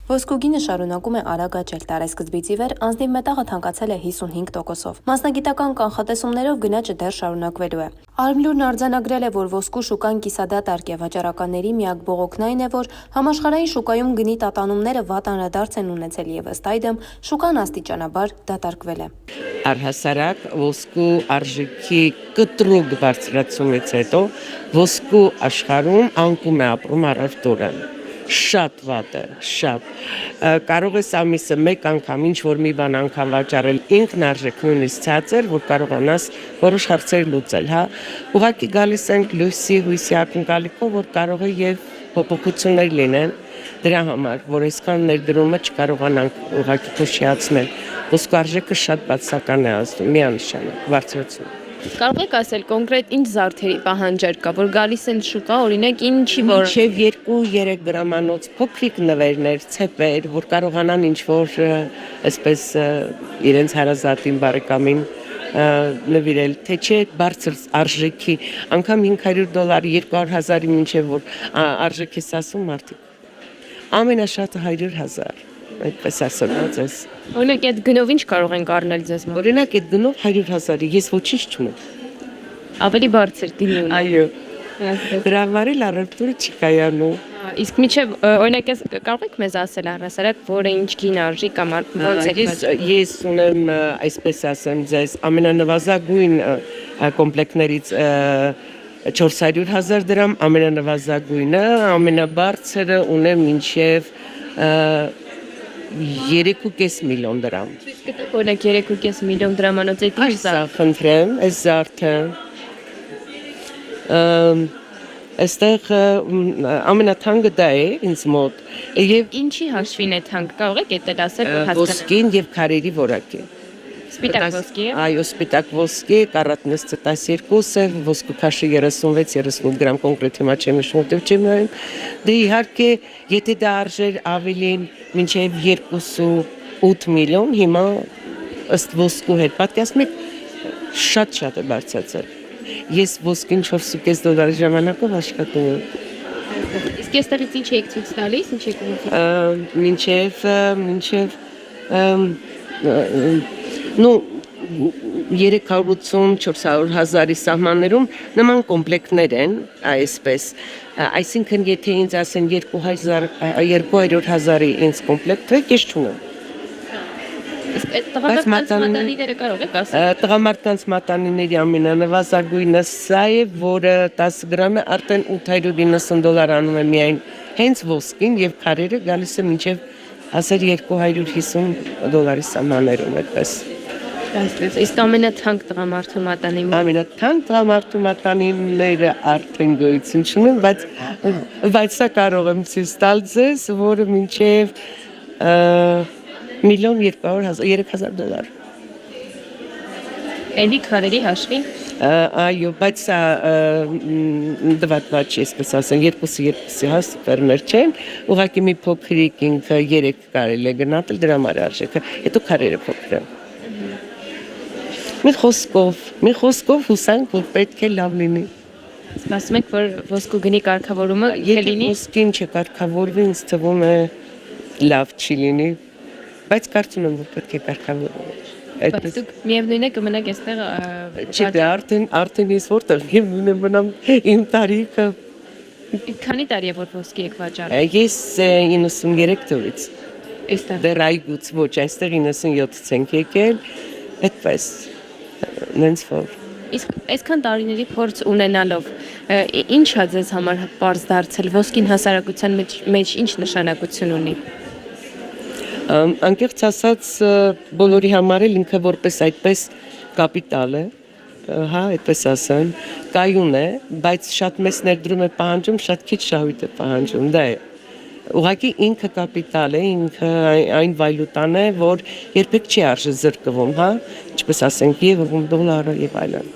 Ոսկու գինը շարունակում է արագ աճել, տարեսկզբից ի վեր անձնիվ մետաղը թանկացել է 55%-ով։ Մասնագիտական կանխատեսումներով գնաճը դեռ շարունակվելու է։ Արմլուրն արձանագրել է, որ ոսկու շուկան կիսադատարկ է, վաճառականների միակ բողոքն այն է, որ համաշխարհային շուկայում գնի տատանումները վատ անդրադարձ են ունեցել եւ ըստ այդմ շուկան աստիճանաբար դատարկվել է։ Առհասարակ ոսկու արժեքի կտրուկ բարձրացումից հետո ոսկու աշխարհում անկում է ապրում առևտուրը։ Շատ վատ է, շատ։ Կարող ես ամիսը մեկ անգամ ինչ-որ մի բան անգամ վաճառել ինքնարժեք նույնիսկ ցածր, որ կարողանաս որոշ հարցեր լուծել, հա։ Ուղղակի գալիս ենք լույսի հույսի ակնկալիքով, որ կարող է եւ փոփոխություններ լինեն դրա համար, որ այսքան ներդրումը չկարողանանք ուղղակի փոշիացնել։ Ոսկու արժեքը շատ բացական է ազդում, միանշանակ, բարձրացում։ Կարող եք ասել կոնկրետ ինչ զարդերի պահանջար կա, որ գալիս են շուկա, օրինակ ինչի որ Մինչև 2-3 գրամանոց փոքրիկ նվերներ, ցեպեր, որ կարողանան ինչ-որ այսպես իրենց հարազատին բարեկամին նվիրել, թե չէ բարձր արժեքի, անգամ $500, 200,000-ի մինչև որ արժեք ես ասում մարդիկ։ Ամենաշատը 100,000, այդպես ասած ես։ օրինակ այդ գնով ինչ կարող ենք առնել ձեզ մոտ։ Օրինակ այդ գնով 100,000-ի ես ոչինչ չունեմ։ Ավելի բարձր դիմի ունի։ Այո։ Դրա վարել առևտուրը չի կայանում։ Իսկ միջև օրինակ կարող եք մեզ ասել առհասարակ, որը ինչ գին արժի կամ ոնց է։ Ես ունեմ, այսպես ասեմ ձեզ, ամենանվազագույն կոմպլեկտներից 400,000 դրամ, ամենանվազագույնը, ամենաբարձրը ունեմ մինչև 3.5 միլիոն դրամ։ Օրինակ 3.5 միլիոն դրամանոց է ինչ Սա խնդրեմ, այս զարդը այստեղ ամենաթանկը դա է ինձ մոտ եւ ինչի հաշվին է թանկ, կարող եք դա ասել ոսկին եւ քարերի որակի։ Սպիտակ ոսկի է։ Այո, սպիտակ ոսկի, կարատնեսը 12 է, ոսկու քաշը 36-38 գրամ կոնկրետ հիմա չեմ հիշում, որտեղ չեմ նայում։ Դե իհարկե, եթե դա արժեր ավելին մինչև 2.8 միլիոն, հիմա ըստ ոսկու հետ պատկասմեք շատ է բարձրացել։ Ես ոսկին $4.5 ժամանակով աշխատում եմ։ Իսկ այստեղից ինչ եք ցույց տալիս, ինչ եք մինչև 380-400,000-ի սահմաններում նման կոմպլեկտներ են, այսպես, այսինքն եթե ինձ ասեն 200,000-ի ինձ կոմպլեկտ է, ես չունեմ։ Իսկ այդ տղամարդկանց մատանիները կարող եք ասել։ Տղամարդկանց մատանիների ամենանվազագույնը սա է, որը 10 գրամը արդեն $890 անում է միայն հենց ոսկին եւ քարերը գալիս է մինչեւ $250 սահմաններում այդպես։ Իսկ ամենաթանկ տղամարդու մատանին։ Ամենաթանկ տղամարդու մատանիները արդեն գոյություն չունեն, բայց սա կարող եմ ցույց տալ ձեզ, որը մինչեւ $1,200,000-3,000։ Էլի քարերի հաշվին։ Այո, բայց սա դվատված չի, այսպես ասեմ, 2-2 հաս ֆերմեր չեն, ուղղակի մի փոքրիկ ինքը 3 կարելի է գնահատել դրա համար արժեքը, հետո քարերը փոքր են։ Մի խոսքով հուսանք, որ պետք է լավ լինի։ Ասում եք, որ ոսկու գնի կարգավորումը կլինի։ Ոսկին չկարգավորվի, ինձ թվում է լավ չի լինի, բայց կարծում եմ, որ պետք է կարգավորվի։ Բայց դուք միևնույն է կմնաք այստեղ։ Չէ, արդեն ես որտեղ միևնույն է մնամ իմ տարիքը։ Քանի տարի է որ ոսկի եք վաճառել։ Ես 93 թվականից։ Այստեղ։ Դեռ այգուց ոչ, այստեղ 97-ից ենք եկել, այդպես նենց որ։ Իսկ այսքան տարիների փորձ ունենալով ի՞նչ է ձեզ համար պարզ դարձել ոսկին հասարակության մեջ ինչ նշանակություն ունի։ Անկեղծ ասած բոլորի համար էլ ինքը որպես այդպես կապիտալ է, հա, այդպես ասեմ, կայուն է, բայց շատ մեծ ներդրում է պահանջում, շատ քիչ շահույթ է պահանջում, դա է։ Ուղղակի ինքը կապիտալ է, ինքը այն վայլուտան է, որ երբեք չի արժե զրկվում, հա, ինչպես ասենք, եվրոն, դոլարը եւ այլն։